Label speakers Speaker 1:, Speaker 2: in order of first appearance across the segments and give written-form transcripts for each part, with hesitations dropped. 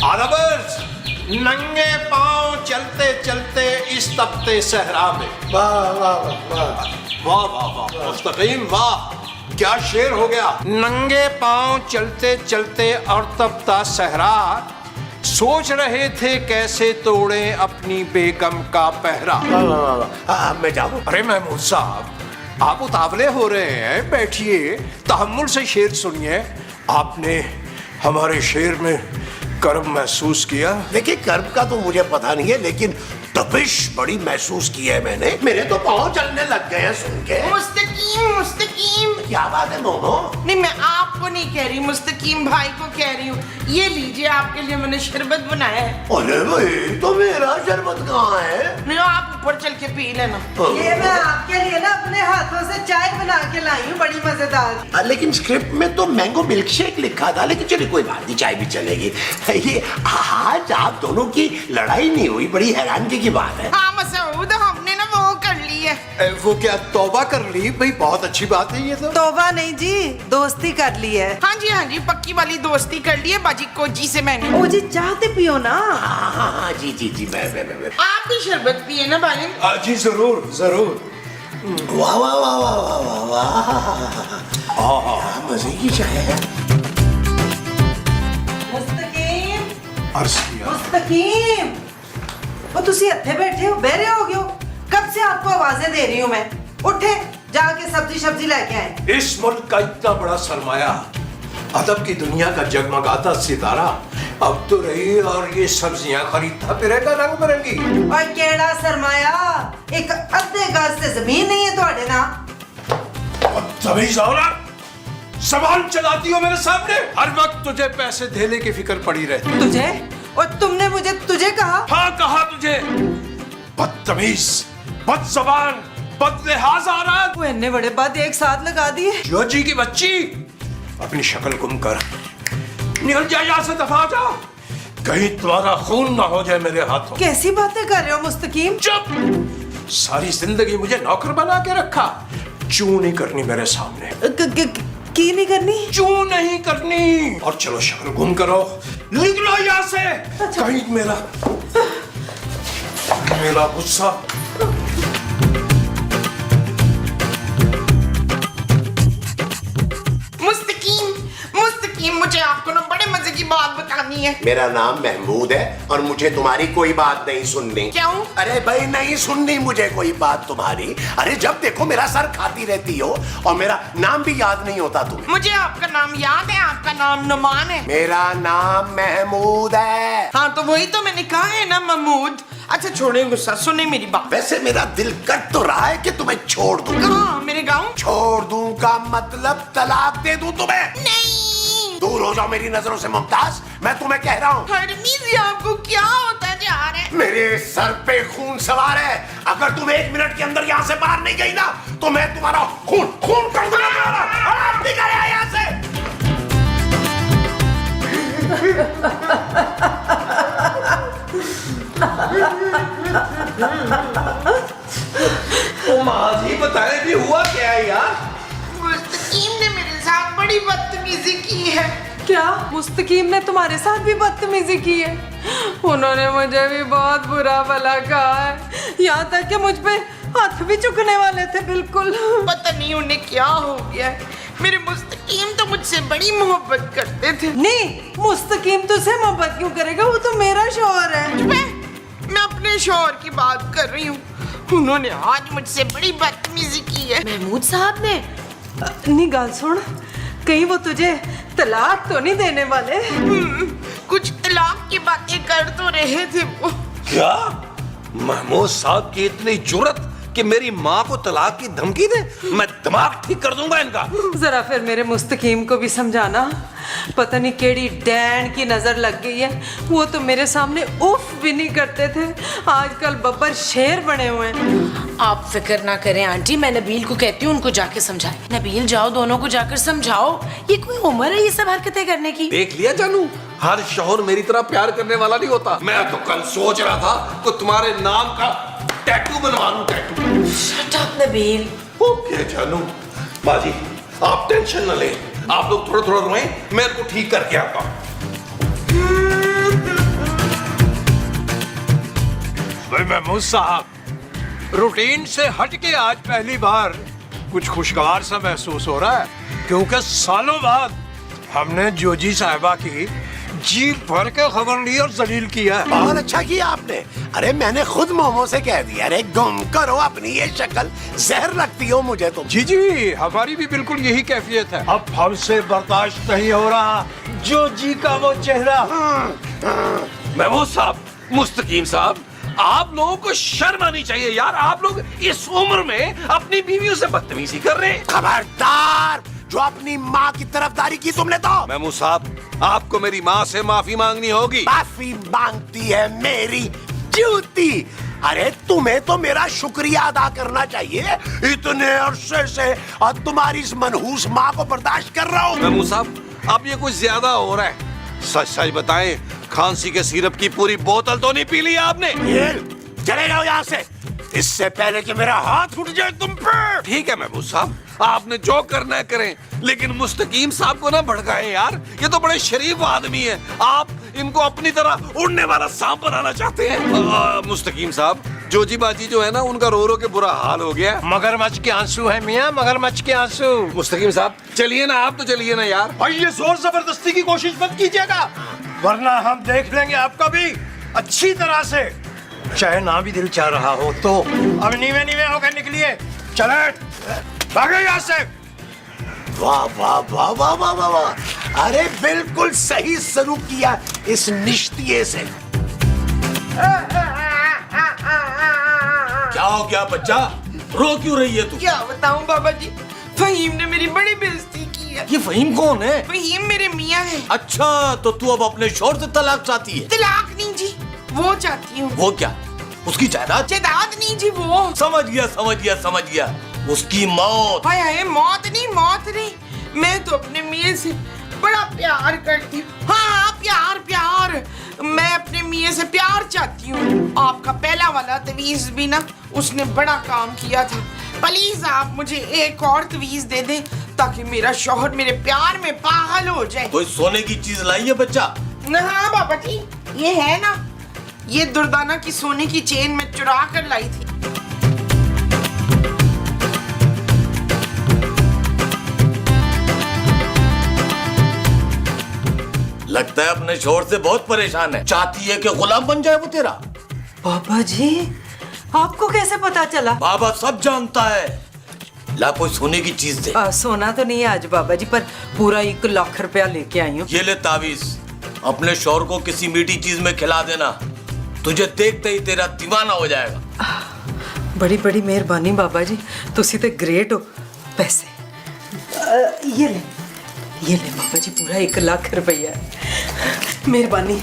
Speaker 1: आदबर्स, नंगे पांव चलते चलते इस तपते सहरा में।
Speaker 2: वाह वाह वाह
Speaker 1: वाह वाह वाह मुस्तकीम, वाह क्या शेर हो गया। नंगे पांव चलते चलते और तपता सहरा, सोच रहे थे कैसे तोड़े अपनी बेगम का पहरा।
Speaker 2: वाह। मैं जाऊं?
Speaker 1: अरे महमूद साहब, आप उतावले हो रहे हैं, बैठिए, तहम्मुल से शेर सुनिए। आपने हमारे शेर में कर्ब महसूस किया?
Speaker 2: देखिए, कर्ब का तो मुझे पता नहीं है, लेकिन तपिश बड़ी महसूस की है मैंने। मेरे तो पाँव चलने लग गए हैं सुन के।
Speaker 3: मुस्तकीम, मुस्तकीम।
Speaker 2: क्या बात है मोमो?
Speaker 3: नहीं, मैं आपको नहीं कह रही, मुस्तकीम भाई को कह रही हूँ। ये लीजिए, आपके लिए मैंने शरबत बनाया है।
Speaker 2: अरे भाई, तो मेरा शरबत कहाँ है?
Speaker 3: नहीं, आप ऊपर चल के पी लेना।
Speaker 4: ये मैं आपके लिए ना अपने हाथों से चाय बना के लाई हूँ, बड़ी मजेदार।
Speaker 2: लेकिन स्क्रिप्ट में तो मैंगो मिल्क शेक लिखा था, लेकिन चलिए कोई बात नहीं, चाय भी चलेगी। ये आज आप दोनों की लड़ाई नहीं हुई, बड़ी हैरानगी की बात है।
Speaker 3: हाँ मसूद, हमने ना वो कर ली है।
Speaker 1: वो क्या तौबा कर ली? भाई बहुत अच्छी बात है ये तो।
Speaker 4: तौबा नहीं जी, दोस्ती कर ली है।
Speaker 3: हाँ जी, पक्की वाली दोस्ती कर ली है बाजी कोजी से मैंने।
Speaker 4: ओ जी, चाहते पियो ना।
Speaker 2: हाँ जी जी जी, मैं
Speaker 3: आप भी शरबत पिए ना भाई।
Speaker 1: जी जरूर जरूर।
Speaker 2: वाह वाह वाह वाह वाह वाह वाह, मजे की चाय है।
Speaker 4: मुस्तकीम,
Speaker 1: अर्ज किया।
Speaker 4: मुस्तकीम, वो तुसी हत्थे बैठे हो, बहरे हो गयो। कब से आपको आवाजें दे रही हूँ मैं। उठे, जाके सब्जी लेके आए।
Speaker 1: इस मुल्क का इतना बड़ा सरमाया, अदब की दुनिया का जगमगाता सितारा, अब तो रही और ये सब्जियां खरीदता फिरेगा रंग बिरंगी।
Speaker 4: और केड़ा सरमाया, एक अद्धे गज से जमीन नहीं है तुम्हारे ना।
Speaker 1: तभी सवाल चलाती हो मेरे सामने। हर वक्त तुझे पैसे देने की फिक्र पड़ी रहती।
Speaker 4: तुझे? और तुमने मुझे तुझे कहा?
Speaker 1: हाँ कहा तुझे। बदतमीज, बदज़बान, बदलिहाज औरत।
Speaker 4: वो इतने बड़े बात एक साथ लगा दिए।
Speaker 1: जोजी की बच्ची, अपनी शक्ल गुम कर निकल जा, यहाँ से दफा जा, कहीं तुम्हारा खून ना हो जाए मेरे हाथों।
Speaker 4: कैसी बातें कर रहे हो मुस्तकीम?
Speaker 1: चुप। सारी जिंदगी मुझे नौकर बना के रखा, चू नहीं करनी मेरे सामने।
Speaker 4: की नहीं करनी?
Speaker 1: चू नहीं करनी। और चलो शक्ल गुम करो, निकलो यहाँ से। कहीं मेरा गुस्सा।
Speaker 3: मुस्तकीम, मुझे आपको ना बड़े मजे की बात बतानी है।
Speaker 2: मेरा नाम महमूद है और मुझे तुम्हारी कोई बात नहीं सुननी।
Speaker 3: क्यों?
Speaker 2: अरे भाई, नहीं सुननी मुझे कोई बात तुम्हारी। अरे जब देखो मेरा सर खाती रहती हो और मेरा नाम भी याद नहीं होता तुम्हें।
Speaker 3: मुझे आपका नाम याद है, आपका नाम नुमान है।
Speaker 2: मेरा नाम महमूद है।
Speaker 3: हाँ तो वही तो मैंने कहा है ना महमूद। अच्छा छोड़े गुस्सा, सुने मेरी बात।
Speaker 2: वैसे मेरा दिल कट तो रहा है कि तुम्हें छोड़ दूं।
Speaker 3: कहाँ? मेरे गाँव?
Speaker 2: छोड़ दूं का मतलब तलाक दे दूं तुम्हें।
Speaker 3: नहीं।
Speaker 2: दूर हो जाओ मेरी नजरों से मुमताज, मैं तुम्हें कह रहा हूँ।
Speaker 3: हरमीज़, आपको क्या होता जा रहा है?
Speaker 2: मेरे सर पे खून सवार है। अगर तुम 1 मिनट के अंदर यहाँ से बाहर नहीं गई ना, तो मैं तुम्हारा खून कर दूंगा। आप निकल यहाँ से।
Speaker 1: माँ जी बताए भी हुआ क्या है यार?
Speaker 3: मुस्तकीम ने मेरे साथ बड़ी बदतमीजी की है।
Speaker 4: क्या मुस्तकीम ने तुम्हारे साथ भी बदतमीजी की है? उन्होंने मुझे भी बहुत बुरा भला कहा है, यहाँ तक कि मुझ पे हाथ भी चुकने वाले थे। बिल्कुल
Speaker 3: पता नहीं उन्हें क्या हो गया है। मेरे मुस्तकीम तो मुझसे बड़ी मोहब्बत करते थे।
Speaker 4: नहीं, मुस्तकीम तुझसे मोहब्बत क्यों करेगा? वो तो मेरा शौहर है।
Speaker 3: मैं अपने शौहर की बात कर रही हूँ। उन्होंने आज मुझसे बड़ी बदतमीजी की है।
Speaker 4: महमूद साहब ने? नहीं, गाल सुन, कहीं वो तुझे तलाक तो नहीं देने वाले?
Speaker 3: कुछ तलाक की बातें कर तो रहे थे वो।
Speaker 1: क्या महमूद साहब की इतनी जुर्रत कि मेरी माँ को तलाक की धमकी दे? मैं दिमाग ठीक कर दूंगा इनका।
Speaker 4: जरा फिर मेरे मुस्तकीम को भी समझाना। पता नहीं केड़ी डैन की नजर लग गई है। वो तो मेरे सामने उफ भी नहीं करते थे, आजकल बब्बर शेर बने हुए हैं।
Speaker 5: आप फिक्र ना करें आंटी, मैं नबील को कहती हूँ उनको जाके समझाए। नबील जाओ, दोनों को जाकर समझाओ। ये कोई उम्र है ये सब हरकतें करने की?
Speaker 1: देख लिया जानू, हर शौहर मेरी तरह प्यार करने वाला नहीं होता। मैं तो कल सोच रहा था कि तुम्हारे नाम का टैटू बनवा लूं। Tattoo.
Speaker 5: Shut up Nabeel.
Speaker 1: Okay जानू। बाजी आप टेंशन न ले, आप लोग थोड़ा थोड़ा रोएं, मैं इनको ठीक करके आता हूँ। महमूद साहब, रूटीन से हट के आज पहली बार कुछ खुशगवार सा महसूस हो रहा है, क्योंकि सालों बाद हमने जोजी साहिबा की जी भर के खबर ली और जलील किया है।
Speaker 2: बहुत अच्छा किया आपने। अरे मैंने खुद मोमो से कह दिया, अरे गुम करो अपनी ये शक्ल, जहर लगती हो मुझे तुम।
Speaker 1: जी जी, हमारी भी बिल्कुल यही कैफियत है। अब हमसे बर्दाश्त नहीं हो रहा जोजी का वो चेहरा।
Speaker 6: महमूद साहब, मुस्तकीम साहब, आप लोगों को शर्म आनी चाहिए यार। आप लोग इस उम्र में अपनी बीवियों से बदतमीजी कर रहे हैं।
Speaker 2: खबरदार, जो अपनी माँ की तरफदारी की तुमने तो।
Speaker 6: महमूद साहब, आपको मेरी माँ से माफी मांगनी होगी।
Speaker 2: माफी मांगती है मेरी जूती। अरे तुम्हें तो मेरा शुक्रिया अदा करना चाहिए, इतने अरसे से और तुम्हारी इस मनहूस माँ को बर्दाश्त कर रहा हूँ।
Speaker 6: महमूद साहब, अब ये कुछ ज्यादा हो रहा है। सच सच बताएं, खांसी के सिरप की पूरी बोतल तो नहीं पी ली आपने?
Speaker 2: ये चले जाओ यहाँ से, इससे पहले कि मेरा हाथ उठ जाए तुम पे।
Speaker 6: ठीक है महमूद साहब, आपने जो करना है करें, लेकिन मुस्तकीम साहब को ना भड़काएं यार। ये तो बड़े शरीफ आदमी हैं। आप इनको अपनी तरह उड़ने वाला सांप बनाना चाहते हैं। मुस्तकीम साहब, जोजी बाजी जो है ना, उनका रो रो के बुरा हाल हो गया।
Speaker 1: मगरमच्छ के आंसू है मियाँ, मगरमच्छ के आंसू।
Speaker 6: मुस्तकीम साहब, चलिए ना, आप तो चलिए ना यार।
Speaker 1: भाई ये जोर जबरदस्ती की कोशिश मत कीजिएगा, वरना हम देख लेंगे आपका भी अच्छी तरह से। चाहे ना भी दिल चाह रहा हो तो अब नीवे नीवे होकर निकलिए। चले भागो यहाँ से।
Speaker 2: वाह वाह वाह वाह वाह वाह वाह, अरे बिल्कुल सही शुरू किया इस निश्चिये से।
Speaker 6: क्या हो गया बच्चा, रो क्यों रही है तू?
Speaker 3: क्या बताऊं बाबा जी, फहीम ने मेरी बड़ी बेइज्जती की है।
Speaker 6: ये फहीम कौन है?
Speaker 3: फहीम मेरे मियाँ है।
Speaker 6: अच्छा, तो तू अब अपने शौहर से तलाक चाहती है?
Speaker 3: तलाक नहीं जी, वो चाहती हूँ।
Speaker 6: वो क्या, उसकी जायदाद?
Speaker 3: जायदाद नहीं जी, वो
Speaker 6: समझ गया समझ गया समझ गया, उसकी मौत।
Speaker 3: हाय हाय, मौत नहीं। मैं तो अपने मियाँ से बड़ा प्यार करती हूँ। हाँ, प्यार प्यार, मैं अपने मियाँ से प्यार चाहती हूँ। आपका पहला वाला तवीज भी ना, उसने बड़ा काम किया था। प्लीज आप मुझे एक और तवीज दे दें, ताकि मेरा शौहर मेरे प्यार में पागल हो जाए।
Speaker 6: कोई सोने की चीज लाई है बच्चा?
Speaker 3: हाँ बाबा जी, ये है ना, ये दुर्दाना की सोने की चेन में चुरा कर लाई थी।
Speaker 6: लगता है अपने शौहर से बहुत परेशान है, चाहती है कि गुलाम बन जाए वो तेरा।
Speaker 4: बाबा जी, आपको कैसे पता चला?
Speaker 6: बाबा सब जानता है। ला कोई सोने की चीज दे।
Speaker 4: सोना तो नहीं है आज बाबा जी, पर पूरा 1 लाख रुपया लेके आई हूँ।
Speaker 6: ये ले तावीज, अपने शौहर को किसी मीठी चीज में खिला देना, तुझे देखते ही तेरा दीवाना हो जाएगा।
Speaker 4: बड़ी बड़ी मेहरबानी बाबा जी, तुसी तो ग्रेट हो। पैसे ये ले बाबा जी, पूरा 1 लाख रुपया। मेहरबानी,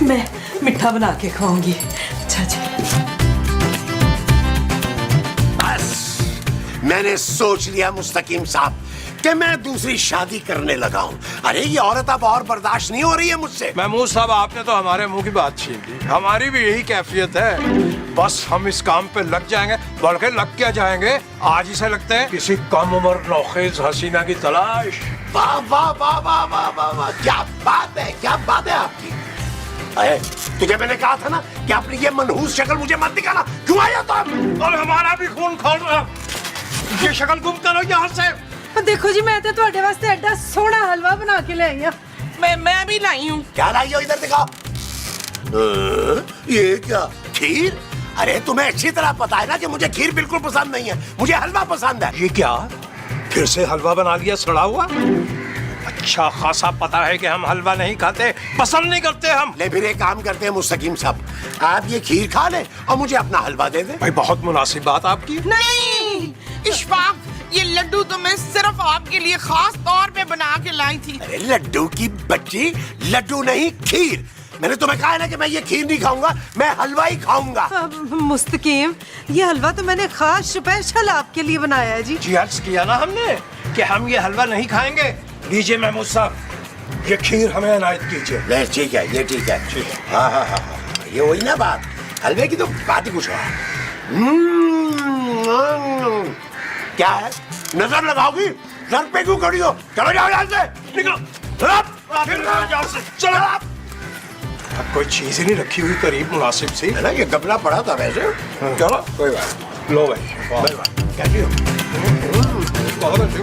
Speaker 4: मैं मिठा बना के खवाऊंगी। अच्छा जी।
Speaker 2: बस मैंने सोच लिया मुस्तकीम साहब कि मैं दूसरी शादी करने लगा हूँ। अरे ये औरत अब और बर्दाश्त नहीं हो रही है मुझसे।
Speaker 1: महमूद साहब, आपने तो हमारे मुंह की बात छीन ली। हमारी भी यही कैफियत है। बस हम इस काम पे लग जाएंगे, बल्कि लग क्या जाएंगे, आज ही से लगते हैं किसी कम उम्र नौखेज हसीना की तलाश।
Speaker 2: वाह वाह वाह वाह वाह वाह वाह, क्या बात है, क्या बात है आपकी। अरे तुझे मैंने कहा था ना कि अपनी ये मनहूस शक्ल मुझे मत दिखाना। क्यों आया तुम?
Speaker 1: और हमारा भी खून खोल रहा, ये शक्ल गुम करो यहाँ से।
Speaker 4: देखो जी, मैं तो तुम्हारे वास्ते एडा सोना हलवा बना के ले आई हूँ।
Speaker 3: मैं भी लाई हूँ।
Speaker 2: क्या लाई हो, इधर दिखाओ। ये क्या, खीर? अरे तुम्हें अच्छी तरह पता है ना कि मुझे खीर बिल्कुल पसंद नहीं है, मुझे हलवा पसंद है।
Speaker 1: ये क्या, फिर से हलवा बना लिया सड़ा हुआ? अच्छा खासा पता है कि हम हलवा नहीं खाते, पसंद नहीं करते हम।
Speaker 2: ले फिर एक काम करते हैं मुस्तकीम साहब, आप ये खीर खा ले और मुझे अपना हलवा दे दे।
Speaker 1: भाई बहुत मुनासिब बात आपकी।
Speaker 3: नहीं इशफाक, ये लड्डू तो मैं सिर्फ आपके लिए खास तौर पे बना के लाई थी।
Speaker 2: अरे लड्डू की बच्ची, लड्डू नहीं खीर। मैंने तुम्हें कहा है ना कि मैं ये खीर नहीं खाऊंगा, मैं हलवा ही खाऊंगा।
Speaker 4: मुस्तकीम, ये हलवा तो मैंने खास स्पेशल आपके लिए बनाया है जी।
Speaker 1: जी अर्ज किया ना हमने कि हम ये हलवा नहीं खाएंगे। लीजिए महमूद साहब, ये खीर हमें इनायत कीजिए।
Speaker 2: नहीं ठीक है, ये ठीक है। हाँ हाँ हाँ हाँ, ये वही ना बात, हलवे की तो बात ही कुछ और। क्या है, नजर लगाओगी? सर पे क्यों खड़ी हो? चलो जाओ यहाँ से, निकलो। चलो
Speaker 1: चलो अब कोई चीज ही नहीं रखी हुई करीब मुनासिब सी।
Speaker 2: है ना, ये गमला पड़ा था वैसे।
Speaker 1: चलो कोई बात नहीं। लो भाई
Speaker 2: कैसी हो?
Speaker 1: बहुत अच्छी।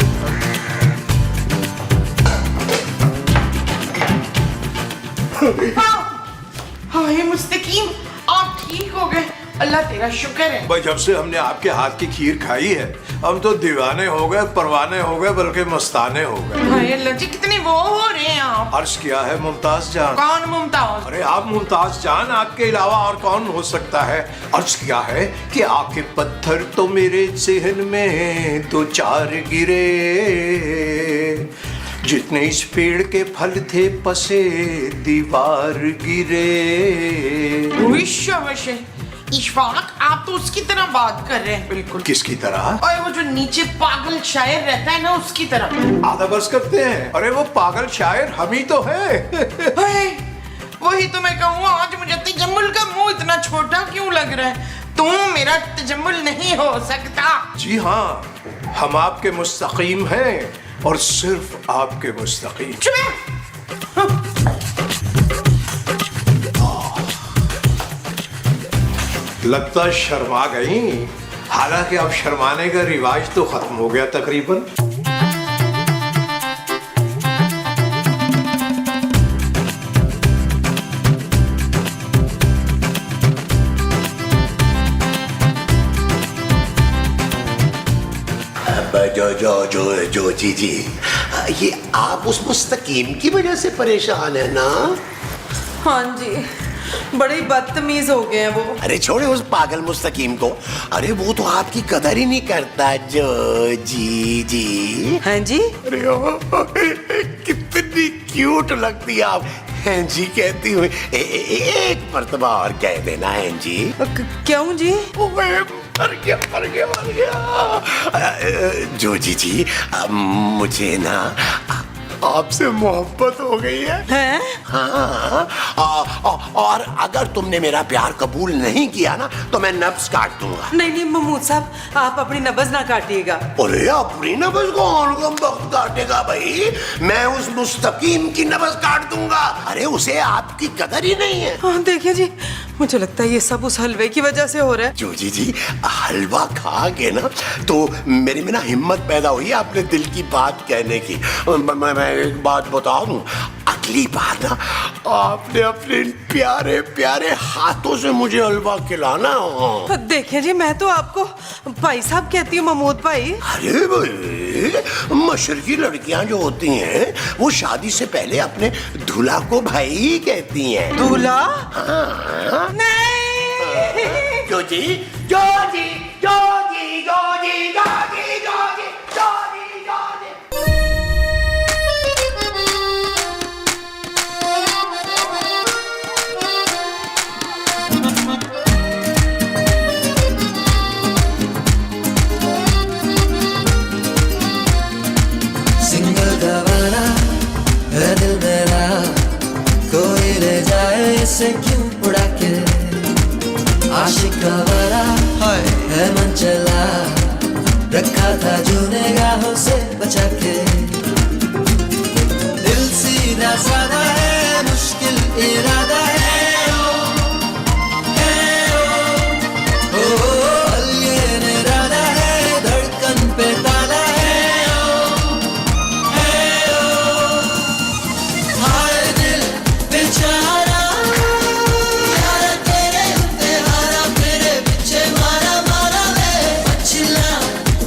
Speaker 3: हाय मुस्तकीम, आप ठीक हो गए? अल्लाह तेरा शुक्र है।
Speaker 1: भाई जब से हमने आपके हाथ की खीर खाई है हम तो दीवाने हो गए, परवाने हो गए, बल्कि मस्ताने हो गए।
Speaker 3: हाय अल्लाह जी, कितने वो हो रहे हैं आप।
Speaker 1: अर्ज किया है मुमताज जान।
Speaker 3: कौन मुमताज?
Speaker 1: अरे आप मुमताज जान, आपके अलावा और कौन हो सकता है। अर्ज किया है कि आके पत्थर तो मेरे ज़हन में दो चार गिरे, जितने इस पेड़ के फल थे पसे दीवार गिरे।
Speaker 3: विश्वास है। इशफाक, आप तो उसकी तरह बात कर रहे हैं बिल्कुल।
Speaker 1: किसकी तरह?
Speaker 3: और वो जो नीचे पागल शायर रहता है ना, उसकी तरह।
Speaker 1: आधा बस करते हैं। अरे वो पागल शायर हम ही तो है।
Speaker 3: हाय, वही तो मैं कहूँ, आज मुझे तजम्मुल का मुंह इतना छोटा क्यों लग रहा है? तुम मेरा तजम्मुल नहीं हो सकता।
Speaker 1: जी हाँ, हम आपके मुस्तकीम हैं और सिर्फ आपके मुस्तकीम। लगता शर्मा गई। हालांकि अब शर्माने का रिवाज तो खत्म हो गया तकरीबन।
Speaker 2: जो जी, ये आप उस मुस्तकीम की वजह से परेशान है ना?
Speaker 4: हाँ जी, बड़े ही बदतमीज हो गए हैं वो।
Speaker 2: अरे छोड़े उस पागल मुस्तकीम को। अरे वो तो आपकी कदर ही नहीं करता। जो जी
Speaker 4: हैं जी?
Speaker 2: अरे ओ, कितनी क्यूट लगती है आप। हैं जी कहती हुई एक मर्तबा और कह देना हैं जी।
Speaker 4: क्यों जी?
Speaker 2: मर गया। जो जी मुझे ना आपसे मोहब्बत हो गई है।
Speaker 4: हैं?
Speaker 2: हाँ, और अगर तुमने मेरा प्यार कबूल नहीं किया ना तो मैं नब्ज काट दूंगा।
Speaker 4: नहीं महमूद साहब, आप अपनी नब्ज ना काटिएगा।
Speaker 2: अरे अपनी नब्ज कौन वक्त काटेगा भाई? मैं उस मुस्तकीम की नब्ज काट दूंगा। अरे उसे आपकी कदर ही नहीं है।
Speaker 4: हाँ देखिए जी, मुझे लगता है ये सब उस हलवे की वजह से हो रहा है।
Speaker 2: जो जी हलवा खा के ना तो मेरे में ना हिम्मत पैदा हुई अपने दिल की बात कहने की। मैं एक बात बता दूं, अगली बार ना आपने अपने प्यारे प्यारे हाथों से मुझे हलवा खिलाना।
Speaker 4: देखिए जी, मैं तो आपको भाई साहब कहती हूँ, महमूद भाई।
Speaker 2: अरे भाई, मशरकी लड़कियां जो होती हैं वो शादी से पहले अपने दूल्हा को भाई ही कहती हैं।
Speaker 4: दूल्हा?
Speaker 2: हाँ।
Speaker 4: नहीं।
Speaker 2: जो जी जो जी जो जी जो जी जो जी जो जी जो जी जो जी।
Speaker 7: सिंगल दवाना है दिल मेरा, कोई ले जाए इसे क्यों उड़ा के। आशिक का वाला है मन चला, रखा था जो निगाहों से बचा के। दिल सीधा साधा है, मुश्किल इरादा है। अलियन इरादा है, धड़कन पे ताला है। हाय दिल बेचारा, यार तेरे इम्तिहारा, मेरे पीछे मारा मारा वे पछिला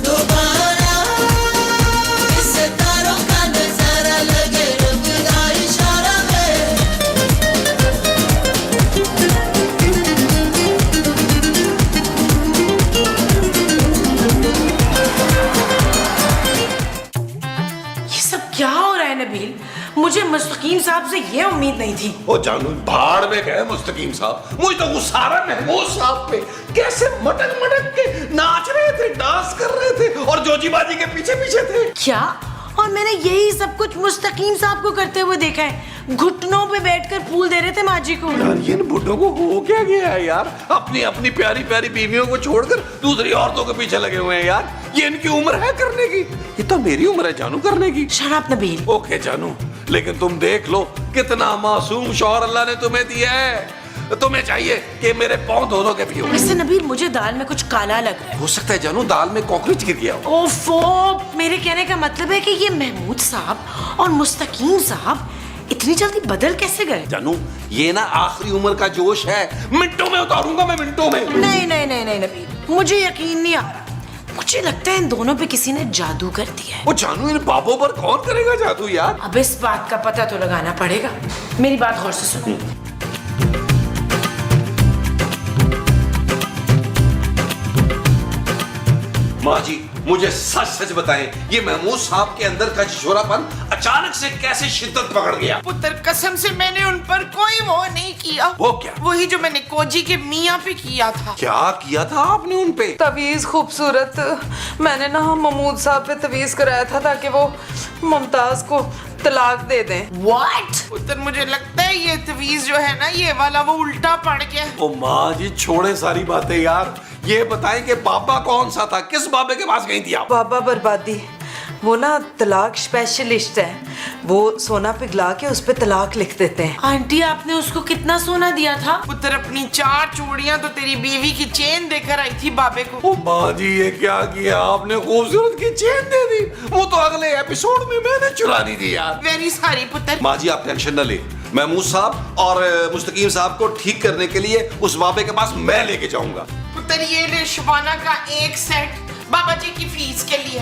Speaker 7: दोबारा। इस तारों का नजारा लगे रब का इशारा वे।
Speaker 5: ये सब क्या हो रहा है नबील? मुझे मुस्तकीम साहब से ये उम्मीद नहीं थी।
Speaker 6: ओ जानू भाड़ में गए मुस्तकीम साहब। मुझे तो गुस्सा आ रहा है महमूद साहब पे। कैसे मटक मटक के नाच रहे थे, डांस कर रहे थे और जोजी बाजी के पीछे पीछे थे।
Speaker 5: क्या? और मैंने यही सब कुछ मुस्तकीम साहब को करते हुए देखा है। घुटनों पे बैठकर फूल दे रहे थे माजी को।
Speaker 6: यार ये बुड्ढों को हो क्या गया है यार? अपनी अपनी प्यारी प्यारी बीवियों को छोड़कर दूसरी औरतों के पीछे लगे हुए हैं यार। ये इनकी उम्र है करने की? ये तो मेरी उम्र है जानू करने की।
Speaker 5: शराब नबील।
Speaker 6: ओके जानू, लेकिन तुम देख लो कितना मासूम शौहर अल्लाह ने तुम्हें दिया है। तुम्हें चाहिए कि मेरे पाँव धो के पियो।
Speaker 5: वैसे नबील, मुझे दाल में कुछ काला लग रहा है।
Speaker 6: हो सकता है जानू दाल में कॉकरोच गिर गया हो।
Speaker 5: ओफो, मेरे कहने का मतलब है कि ये महमूद साहब और मुस्तकीम साहब इतनी जल्दी बदल कैसे गए?
Speaker 6: जानू ये ना आखिरी उम्र का जोश है, मिनटों में उतारूंगा मैं, मिनटों में।
Speaker 5: नहीं नहीं नहीं नहीं नबील, मुझे यकीन नहीं आ रहा। मुझे लगता है इन दोनों पे किसी ने जादू कर दिया है।
Speaker 6: वो जानू इन बाबों पर कौन करेगा जादू यार?
Speaker 5: अब इस बात का पता तो लगाना पड़ेगा। मेरी बात गौर से सुनो।
Speaker 6: माँ जी मुझे सच सच बताएं, ये महमूद साहब के अंदर का छिछोरापन अचानक से कैसे शिद्दत पकड़ गया?
Speaker 3: पुत्र कसम से मैंने उन पर कोई वो नहीं किया।
Speaker 6: वो क्या?
Speaker 3: वही जो मैंने कोजी के मियाँ पे किया था।
Speaker 6: क्या किया था आपने उन पे?
Speaker 4: तवीज खूबसूरत, मैंने ना महमूद साहब पे तवीज कराया था ताकि वो मुमताज को तलाक दे दें।
Speaker 5: What?
Speaker 3: पुत्र मुझे लगता है ये तवीज जो है ना, ये वाला वो उल्टा पड़ गया।
Speaker 6: ओ माँ जी छोड़े सारी बातें यार, ये बताएं कि बाबा कौन सा था, किस बाबे के पास गई थी आप?
Speaker 4: बाबा बर्बादी, वो ना तलाक स्पेशलिस्ट है, वो सोना पिघला के उस पे तलाक लिख देते हैं।
Speaker 5: आंटी आपने उसको कितना सोना दिया था?
Speaker 3: पुत्र अपनी 4 चूड़ियां तो तेरी बीवी की चेन देकर आई थी बाबे को।
Speaker 6: ओ माँ जी ये क्या किया आपने, खूबसूरत की चेन दे दी। वो तो अगले एपिसोड में मैंने चुरानी थी यार।
Speaker 3: वेरी सॉरी पुत्र।
Speaker 6: माँ जी आप टेंशन न ले, महमूद साहब और मुस्तकीम साहब को ठीक करने के लिए उस बाबे के पास मैं लेके जाऊंगा।
Speaker 3: पुत्र ये ले शबाना का एक सेट बाबा जी की फीस के लिए।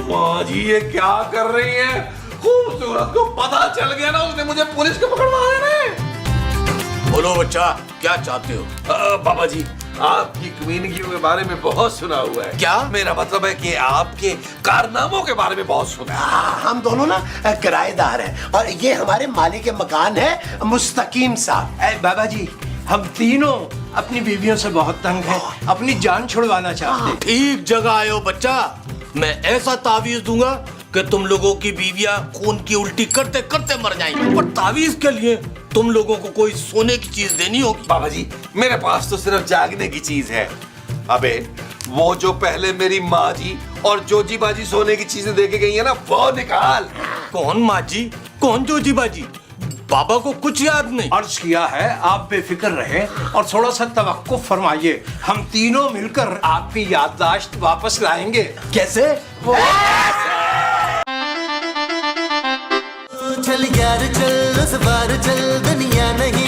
Speaker 6: माँ जी ये क्या कर रही है? खूबसूरत को पता चल गया ना, उसने मुझे पुलिस को पकड़वा देना।
Speaker 2: बोलो बच्चा, क्या चाहते हो?
Speaker 6: बाबा जी आपकी कमीनगी के बारे में बहुत सुना हुआ है।
Speaker 2: क्या?
Speaker 6: मेरा मतलब है कि आपके कारनामों के बारे में बहुत सुना है।
Speaker 2: हम दोनों ना किराएदार हैं और ये हमारे मालिक के मकान है मुस्तकीम साहब।
Speaker 1: बाबा जी हम तीनों अपनी बीवियों से बहुत तंग हैं, अपनी जान छुड़वाना चाहते हैं।
Speaker 8: ठीक जगह आए हो बच्चा। मैं ऐसा तावीज दूंगा कि तुम लोगों की बीवियां खून की उल्टी करते करते मर जाएंगी। और तावीज के लिए तुम लोगों को कोई सोने की चीज देनी होगी।
Speaker 6: बाबा जी मेरे पास तो सिर्फ जागने की चीज है। अबे वो जो पहले मेरी माँ जी और जोजी बाजी सोने की चीजें दे के गई है ना, वो निकाल।
Speaker 8: कौन माँ जी, कौन जोजी बाजी? बाबा को कुछ याद नहीं।
Speaker 1: अर्ज किया है आप बेफिक्र रहे और थोड़ा सा तवक्कुफ फरमाइए, हम तीनों मिलकर आपकी याददाश्त वापस लाएंगे।
Speaker 8: कैसे?
Speaker 7: चल यार चल, उस बार चल, दुनिया नहीं